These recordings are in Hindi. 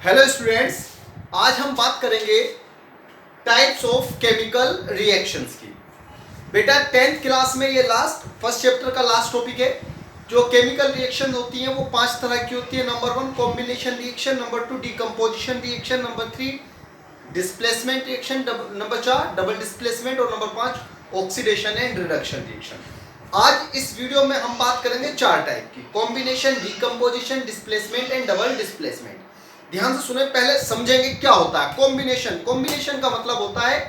हेलो स्टूडेंट्स, आज हम बात करेंगे टाइप्स ऑफ केमिकल रिएक्शंस की। बेटा 10th क्लास में ये फर्स्ट चैप्टर का लास्ट टॉपिक है। जो केमिकल रिएक्शन होती हैं वो 5 तरह की होती है। Number 1 combination reaction, number 2 decomposition reaction, number 3 displacement reaction, number 4 double displacement और number 5 oxidation and reduction reaction. आज इस वीडियो में हम बात करेंगे 4 टाइप की: combination, decomposition, displacement and double displacement. ध्यान से सुने, पहले समझेंगे क्या होता है कॉम्बिनेशन। कॉम्बिनेशन का मतलब होता है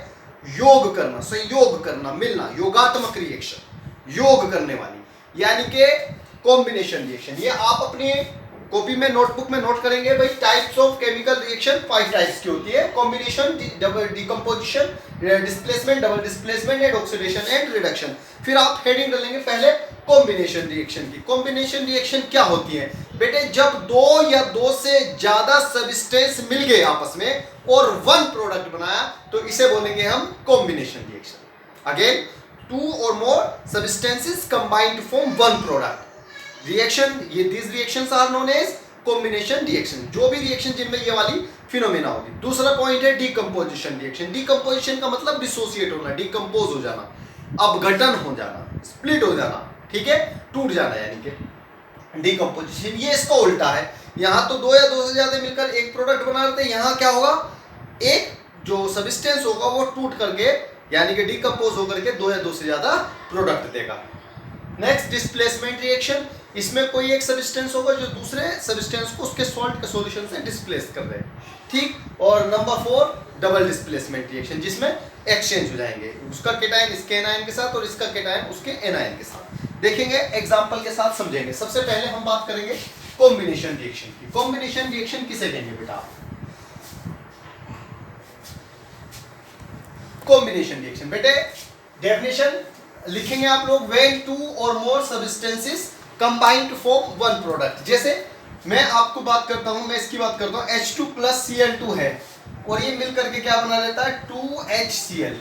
योग करना, संयोग करना, मिलना, योगात्मक रिएक्शन, योग करने वाली, यानी कि कॉम्बिनेशन रिएक्शन। ये आप अपनी कॉपी में नोटबुक में नोट करेंगे भाई। Types of chemical reaction 5 types की होती है: combination, double decomposition, displacement, double displacement and oxidation and reduction. फिर आप हेडिंग कर लेंगे पहले कॉम्बिनेशन रिएक्शन की। कॉम्बिनेशन रिएक्शन क्या होती है बेटे? जब दो या दो से ज्यादा सब्सटेंस मिल गए आपस में और वन प्रोडक्ट बनाया तो इसे बोलेंगे हम combination reaction. Again, two or more substances combine to form one product reaction. ये this reactions are known as combination reaction. जो भी रिएक्शन जिनमें ये वाली फिनोमेना होगी। दूसरा पॉइंट है डिकम्पोजिशन रिएक्शन। डिकम्पोजिशन का मतलब डिसोसिएट होना, डिकम्पोज हो जाना, अपघटन हो जाना, स्प्लिट हो जाना, ठीक है, टूट जाना, यानी कि डिकम्पोजिशन। ये इसका उल्टा है। यहाँ तो दो या दो से ज्यादा मिलकर एक प्रोडक्ट बना रहे थे, यहाँ क्या होगा, एक जो सब्सटेंस होगा वो टूट करके यानी कि डिकम्पोज होकर के दो या दो से ज्यादा प्रोडक्ट देगा। Next displacement reaction. इसमें कोई एक सब्सटेंस होगा जो दूसरे सब्सटेंस को उसके सॉल्ट के सॉल्यूशन से डिस्प्लेस कर रहे हैं, ठीक। और नंबर 4 डबल डिस्प्लेसमेंट रिएक्शन, जिसमें एक्सचेंज हो जाएंगे, उसका केटायन इसके एनायन के साथ और इसका केटायन उसके एनायन के साथ। देखेंगे एग्जांपल के साथ समझेंगे। सबसे पहले हम बात करेंगे कॉम्बिनेशन रिएक्शन की। कॉम्बिनेशन रिएक्शन किसे कहेंगे बेटा? कॉम्बिनेशन रिएक्शन बेटे डेफिनेशन लिखेंगे आप लोग, when two or more substances combine to form one product. जैसे मैं आपको बात करता हूं, मैं इसकी बात करता हूं, H2 प्लस Cl2 है और ये मिल करके क्या बना देता है 2HCl।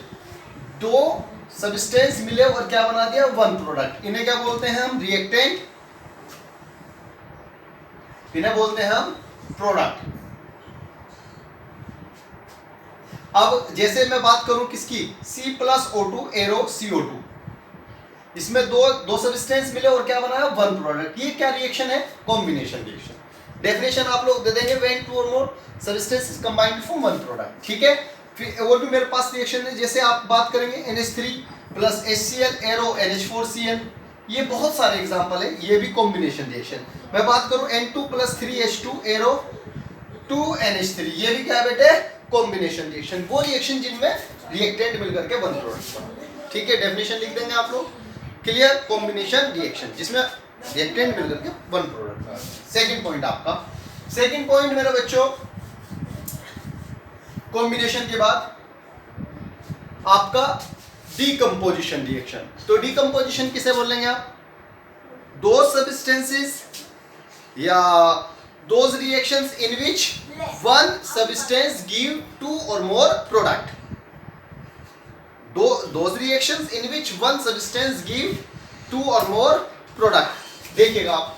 दो सब्सटेंस मिले और क्या बना दिया, वन प्रोडक्ट। इन्हें क्या बोलते हैं हम? रिएक्टेंट। इन्हें बोलते हैं हम प्रोडक्ट। अब जैसे मैं बात करूं किसकी, C plus O2 arrow CO2। इसमें दो सब्सटेंस मिले और क्या बनाया, वन प्रोडक्ट। ये क्या रिएक्शन है? Combination reaction. डेफिनेशन आप लोग दे देंगे, when two or more substances combine to form one product, ठीक है। फिर और भी मेरे पास रिएक्शन है, जैसे आप बात करेंगे NH3 plus HCl arrow NH4Cl। ये बहुत सारे एग्जांपल है, ये भी कॉम्बिनेशन रिएक्शन। मैं बात करूं N2 plus 3H2 arrow 2NH3, ये भी क्या है बेटे? Combination reaction. वो रिएक्शन जिनमें रिएक्टेंट मिलकर के वन प्रोडक्ट बना, ठीक है। डेफिनेशन लिख देंगे आप लोग, क्लियर। कॉम्बिनेशन रिएक्शन जिसमें रिएक्टेंट मिलकर के वन प्रोडक्ट। सेकंड पॉइंट आपका, सेकंड पॉइंट मेरे बच्चों, कॉम्बिनेशन के बाद आपका डिकम्पोजिशन रिएक्शन। तो डिकम्पोजिशन किसे बोलेंगे आप? दो सब्सटेंसेस या those reactions in which one substance give two or more product. Those reactions in which one substance give two or more product. देखिएगा आप,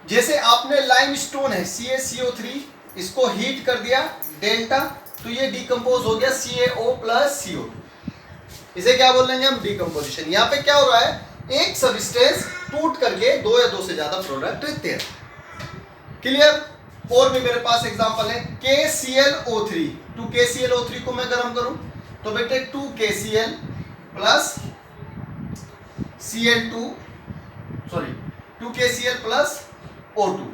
जैसे आपने लाइमस्टोन है CaCO3, इसको हीट कर दिया डेल्टा, तो ये डिकम्पोज हो गया CaO प्लस CO2। इसे क्या बोलेंगे हम? डिकम्पोजिशन। यहाँ पे क्या हो रहा है, एक सब्सटेंस टूट करके दो या दो से ज्यादा प्रोडक्ट देते हैं, क्लियर। और भी मेरे पास एग्जांपल है KClO3। 2KClO3 को मैं गर्म करूं तो बेटे 2KCl plus Cl2 sorry 2KCl plus O2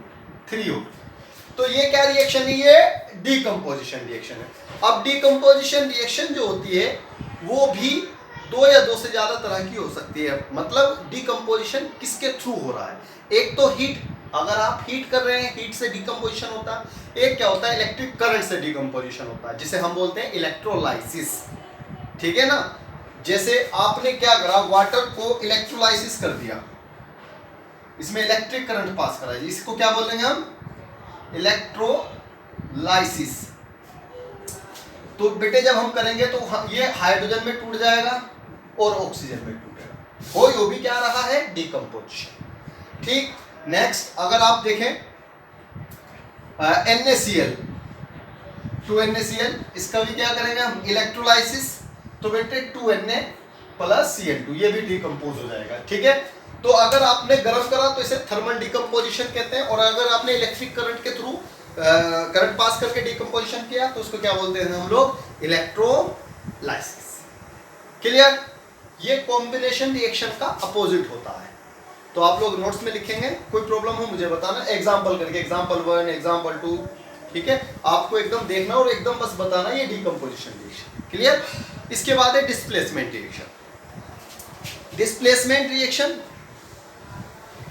3O। तो ये क्या रिएक्शन है? ये डिकम्पोजिशन रिएक्शन है। अब डिकम्पोजिशन रिएक्शन जो होती है वो भी दो या दो से ज्यादा तरह की हो सकती है। मतलब डिकम्पोजिशन किसके थ्रू हो रहा है? एक तो हीट, अगर आप हीट कर रहे हैं, हीट से डिकम्पोजिशन होता है। एक क्या होता है, इलेक्ट्रिक करंट से डिकम्पोजिशन होता है, जिसे हम बोलते हैं इलेक्ट्रोलाइसिस, ठीक है ना। जैसे आपने क्या करा, वाटर को इलेक्ट्रोलाइसिस कर दिया, इसमें इलेक्ट्रिक करंट पास करा, इसको क्या बोलेंगे हम? इलेक्ट्रोलाइसिस। तो बेटे जब हम करेंगे तो ये हाइड्रोजन में टूट जाएगा और ऑक्सीजन में टूटेगा। वो भी क्या रहा है? डिकम्पोजिशन, ठीक। नेक्स्ट अगर आप देखें NaCl, 2NaCl, इसका भी क्या करेंगे हम इलेक्ट्रोलाइसिस, तो बेटे 2Na प्लस Cl2, ये भी डिकम्पोज हो जाएगा। ठीक है, तो अगर आपने गर्म करा तो इसे थर्मल डिकम्पोजिशन कहते हैं, और अगर आपने इलेक्ट्रिक करंट के थ्रू करंट पास करके डिकम्पोजिशन किया तो उसको क्या बोलते हैं हम लोग, इलेक्ट्रोलाइसिस। क्लियर? ये कॉम्बिनेशन रिएक्शन का अपोजिट होता है। तो आप लोग नोट्स में लिखेंगे, कोई प्रॉब्लम हो मुझे बताना, एग्जाम्पल करके, एग्जाम्पल 1, एग्जाम्पल 2। ठीक है, आपको एकदम देखना और एकदम बस बताना ये डिकम्पोजिशन रिएक्शन। क्लियर? इसके बाद है displacement reaction. Displacement reaction,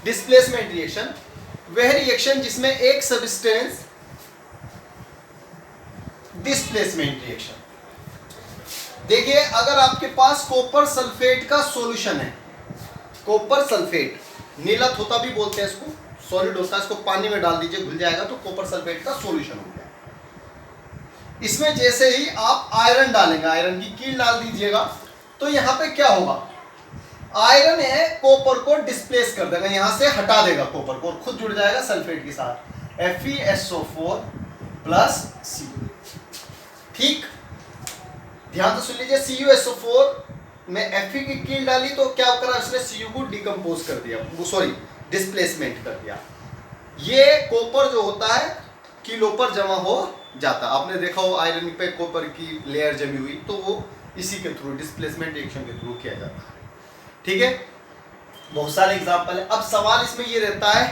displacement reaction वह रिएक्शन जिसमें एक सब्सटेंस, डिस्प्लेसमेंट रिएक्शन। देखिए, अगर आपके पास कॉपर सल्फेट का सॉल्यूशन है, कॉपर सल्फेट, नीलत होता भी बोलते हैं इसको, सॉलिड होता है, इसको पानी में डाल दीजिए घुल जाएगा, तो कॉपर सल्फेट का सॉल्यूशन हो गया। इसमें जैसे ही आप आयरन डालेंगे, आयरन की कील डाल दीजिएगा, तो यहाँ पे क्या होगा, आयरन है कॉपर को डिस्प्लेस कर देगा, यहां से हटा देगा कॉपर को और खुद जुड़ जाएगा सल्फेट के साथ, FeSO4 प्लस Cu। ठीक, ध्यान से सुन लीजिए, CuSO4 में Fe की कील डाली तो क्या करा उसने, Cu को डिकम्पोज कर दिया, सॉरी डिस्प्लेसमेंट कर दिया। ये कॉपर जो होता है कीलों पर जमा हो जाता, आपने देखा हो आयरन पे कॉपर की लेयर जमी हुई, तो वो इसी के थ्रू, डिस्प्लेसमेंट रिएक्शन के थ्रू किया जाता है। ठीक है, बहुत सारे एग्जाम्पल है। अब सवाल इसमें ये रहता है,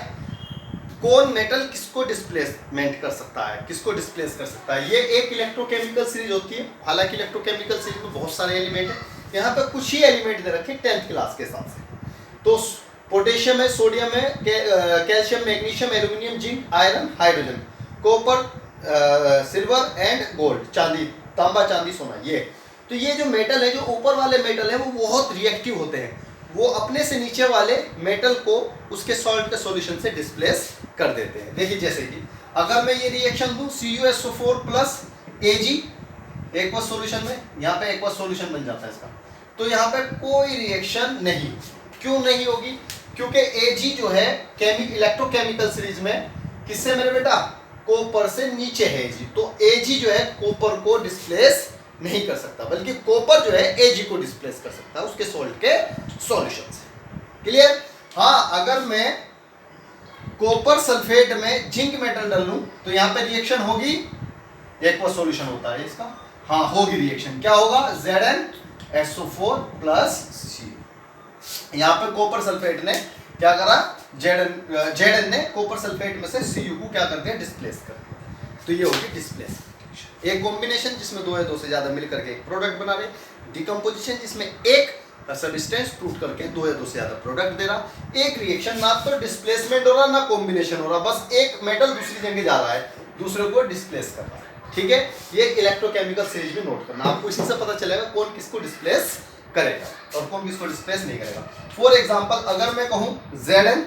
कौन मेटल किसको डिस्प्लेसमेंट कर सकता है, किसको डिस्प्लेस कर सकता है। ये एक इलेक्ट्रोकेमिकल सीरीज होती है, हालांकि इलेक्ट्रोकेमिकल सीरीज में बहुत सारे एलिमेंट है, यहाँ पे कुछ ही एलिमेंट दे रखे 10th क्लास के हिसाब से। तो पोटेशियम है, सोडियम है, calcium, magnesium, aluminium, zinc, iron, hydrogen, copper, silver and gold, चांदी, तांबा, चांदी, सोना। ये जो मेटल है, जो ऊपर वाले मेटल है, वो बहुत रिएक्टिव होते हैं, वो अपने से नीचे वाले मेटल को उसके सॉल्ट के सॉल्यूशन से डिस्प्लेस कर देते हैं। देखिए, जैसे कि अगर मैं ये रिएक्शन दूं CuSO4 plus Ag aqueous solution में, यहाँ पे एक्वस सॉल्यूशन बन जाता है इसका, तो यहाँ पे कोई रिएक्शन नहीं। क्यों नहीं होगी? क्योंकि Ag जो है इलेक्ट्रोकेमिकल सीरीज में किससे मेरे बेटा, कॉपर से नीचे है Ag, तो Ag जो है कॉपर को डिस्प्लेस नहीं कर सकता, बल्कि कॉपर जो है Ag को डिस्प्लेस कर सकता है उसके सॉल्ट के सॉल्यूशन से। क्लियर? हाँ, अगर मैं कॉपर सल्फेट में जिंक मेटल डाल लूं तो यहाँ पे रिएक्शन होगी, एक्वस सॉल्यूशन होता है इसका, हाँ होगी रिएक्शन, क्या होगा, ZnSO4 प्लस Cu। यहाँ पे कॉपर सल्फेट ने क्या करा, Zn ने कॉपर सल्फेट में से Cu को क्या कर दिया, डिस्प्लेस कर दिया, तो ये होगी डिस्प्लेस। एक कॉम्बिनेशन जिसमें दो या दो से ज्यादा मिलकर के एक प्रोडक्ट बना रहे, डिकम्पोजिशन जिसमें एक सब्सटेंस टूट करके दो या दो से ज्यादा प्रोडक्ट दे रहा, एक रिएक्शन ना तो डिस्प्लेसमेंट हो रहा ना कॉम्बिनेशन हो रहा, बस एक मेटल दूसरी जगह जा रहा है, दूसरे को डिस्प्लेस कर रहा है। ठीक है, ये इलेक्ट्रोकेमिकल सीरीज में नोट करना, आपको इसी से पता चलेगा कौन किसको डिस्प्लेस करेगा और कौन किसको डिस्प्लेस नहीं करेगा। फॉर एग्जाम्पल, अगर मैं कहूँ Zn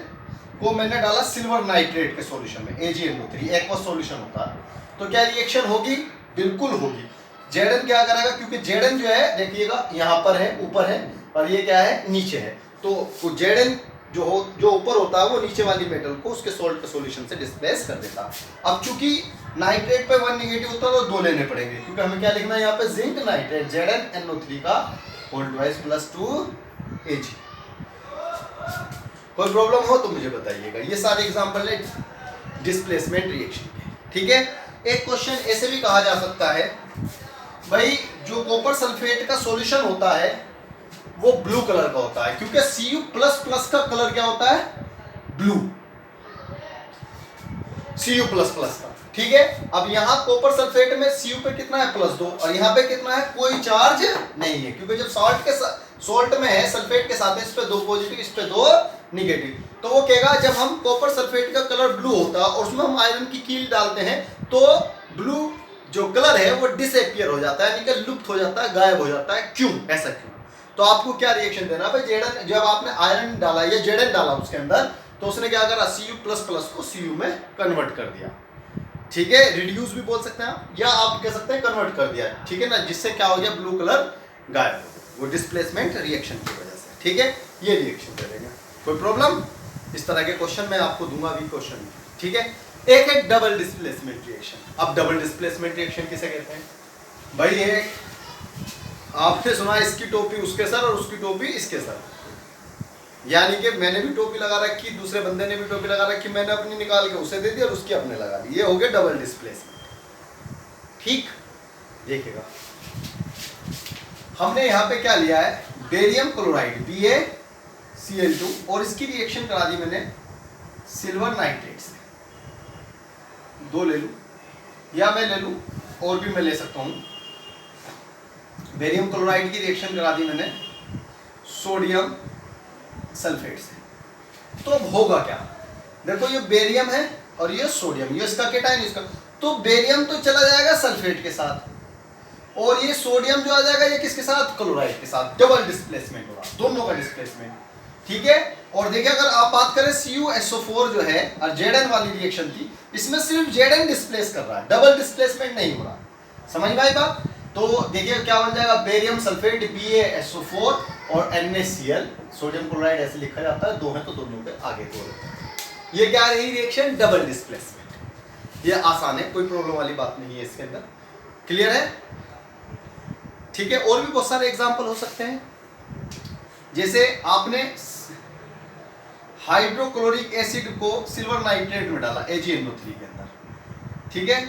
को मैंने डाला सिल्वर नाइट्रेट के सॉल्यूशन में, AgNO3 एक्वस सॉल्यूशन होता है, तो क्या रिएक्शन होगी, बिल्कुल होगी। Zn क्या करेगा, क्योंकि Zn जो है देखिएगा यहाँ पर है, ऊपर है, और ये क्या है, नीचे है, तो Zn जो ऊपर होता है वो नीचे वाली मेटल को उसके सॉल्ट के सॉल्यूशन से डिस्प्लेस कर देता है। अब चूंकि नाइट्रेट पे 1 नेगेटिव होता है तो 2 लेने पड़ेंगे, क्योंकि हमें क्या लिखना है यहाँ पे, जिंक नाइट्रेट ZnNO3 का होल ट्वाइस प्लस 2 Ag। कोई प्रॉब्लम हो तो मुझे बताइएगा। ये सारे एग्जांपल है डिस्प्लेसमेंट रिएक्शन के। ठीक है, एक क्वेश्चन ऐसे भी कहा जा सकता है, भाई जो कॉपर सल्फेट का सॉल्यूशन होता है वो ब्लू कलर का होता है, क्योंकि Cu++ का कलर क्या होता है, ब्लू, Cu++ का। ठीक है, अब यहाँ कॉपर सल्फेट में Cu पे कितना है, +2, और यहाँ पे कितना है, कोई चार्ज नहीं है, क्योंकि जब सॉल्ट में है, सल्फेट के साथ है, इस पे 2 पॉजिटिव, इस पे 2 निगेटिव, तो वो कहेगा जब हम कॉपर सल्फेट का कलर ब्लू होता है और उसमें हम आयरन की कील डालते हैं तो ब्लू जो कलर है वो डिसअपियर हो जाता है, यानी कि लुप्त हो जाता है, गायब हो जाता है। क्यों, ऐसा क्यों? तो आपको क्या रिएक्शन देना भाई, Zn जब आपने आयरन डाला या Zn डाला उसके अंदर, तो उसने क्या करा, Cu++ को Cu में कन्वर्ट कर दिया। ठीक है, रिड्यूस भी बोल सकते हैं आप, या आप कह सकते हैं कन्वर्ट कर दिया। ठीक है ना, जिससे क्या हो गया, ब्लू कलर गायब हो गया, वो डिस्प्लेसमेंट रिएक्शन की वजह से। ठीक है, ये रिएक्शन दे देंगे, कोई प्रॉब्लम? इस तरह के क्वेश्चन मैं आपको दूंगा भी क्वेश्चन। ठीक है, एक है डबल डिस्प्लेसमेंट रिएक्शन। अब डबल डिस्प्लेसमेंट रिएक्शन किसे कहते हैं भाई? ये आपने सुना इसकी टोपी उसके सर और उसकी टोपी इसके सर, यानी कि मैंने भी टोपी लगा रखी, दूसरे बंदे ने भी टोपी लगा रखी, मैंने अपनी निकाल के उसे दे दी और उसकी अपने लगा दी, ये हो गया डबल डिस्प्लेसमेंट। ठीक, देखिएगा हमने यहाँ पे क्या लिया है, बेरियम क्लोराइड BaCl2 और इसकी रिएक्शन करा दी मैंने सिल्वर नाइट्रेट से। दो ले लूं या मैं ले लूं और भी मैं ले सकता हूं। बेरियम क्लोराइड की रिएक्शन करा दी मैंने सोडियम सल्फेट से। तो अब होगा क्या, देखो ये बेरियम है और ये सोडियम, ये इसका केटायन इसका, तो बेरियम तो चला जाएगा सल्फेट के साथ और ये सोडियम जो आ जाएगा ये किसके साथ, क्लोराइड के साथ। डबल डिस्प्लेसमेंट होगा, दोनों का डिस्प्लेसमेंट। ठीक है, और देखिए अगर आप बात करें CuSO4 जो है और Zn वाली रिएक्शन थी, इसमें सिर्फ Zn डिस्प्लेस कर रहा है, डबल डिस्प्लेसमेंट नहीं हो रहा। समझ में आई बात? तो देखिए क्या बन जाएगा, बेरियम सल्फेट BaSO4 और NaCl, सोडियम क्लोराइड ऐसे लिखा जाता है, दो है तो दोनों के आगे दो रहते हैं। ये क्या रही रिएक्शन, डबल डिस्प्लेसमेंट। ये आसान है, कोई प्रॉब्लम वाली बात नहीं है इसके अंदर। क्लियर है? ठीक है, और भी बहुत सारे एग्जांपल हो सकते हैं, जैसे आपने हाइड्रोक्लोरिक एसिड को सिल्वर नाइट्रेट में डाला AgNO3 के अंदर, ठीक है,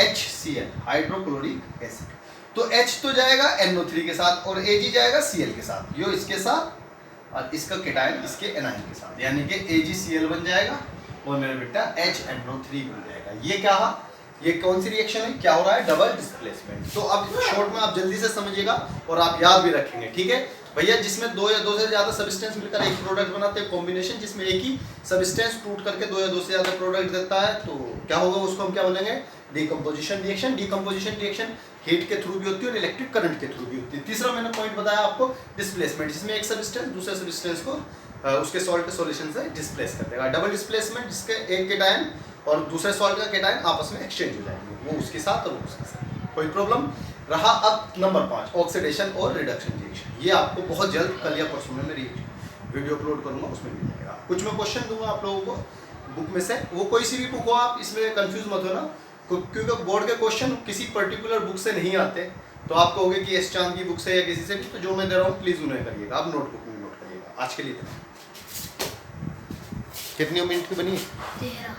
HCl हाइड्रोक्लोरिक एसिड, तो H तो जाएगा NO3 के साथ और Ag जाएगा Cl के साथ, यो इसके साथ और इसका केटायन इसके एनायन के साथ, यानी कि AgCl बन जाएगा और मेरा बेटा HNO3 बन जाएगा। ये क्या है, ये कौन सी रिएक्शन है, क्या हो रहा है, डबल डिस्प्लेसमेंट। तो अब शॉर्ट में आप जल्दी से समझिएगा और आप याद भी रखेंगे। ठीक है भैया, जिसमें दो या दो से ज्यादा सब्सटेंस मिलकर एक प्रोडक्ट बनाते हैं, कॉम्बिनेशन जिसमें एक ही सब्सटेंस टूट करके दो या दो से ज्यादा प्रोडक्ट देता है, तो क्या होगा, उसको हम क्या बोलेंगे, decomposition reaction. Decomposition reaction heat के थ्रू भी होती है और इलेक्ट्रिक करंट के थ्रू भी होती है। तीसरा मैंने पॉइंट बताया आपको, डिस्प्लेसमेंट, जिसमें एक सब्सटेंस दूसरे सब्सटेंस को उसके सॉल्ट के सॉल्यूशन से डिस्प्लेस कर देगा। डबल डिस्प्लेसमेंट, जिसके एक केटायन और दूसरे सॉल्ट का केटायन आपस में एक्सचेंज हो जाएंगे, वो उसके साथ और वो उसके साथ, कोई प्रॉब्लम रहा। अब नंबर 5, ऑक्सीडेशन और रिडक्शन रिएक्शन। ये आपको बहुत जल्द कल या परसों में मेरी वीडियो अपलोड करूंगा, उसमें मिल जाएगा। कुछ मैं क्वेश्चन दूंगा आप लोगों को बुक में से, वो कोई सी भी बुक हो, आप इसमें कंफ्यूज मत होना, क्योंकि बोर्ड के क्वेश्चन किसी पर्टिकुलर बुक से नहीं आते, तो आप कहोगे कि एस चांद की बुक से या किसी से भी, तो जो मैं दे रहा हूँ प्लीज़ उन्हें करिएगा, आप नोटबुक में नोट करिएगा। आज के लिए इतना। कितनी मिनट की बनी? 13।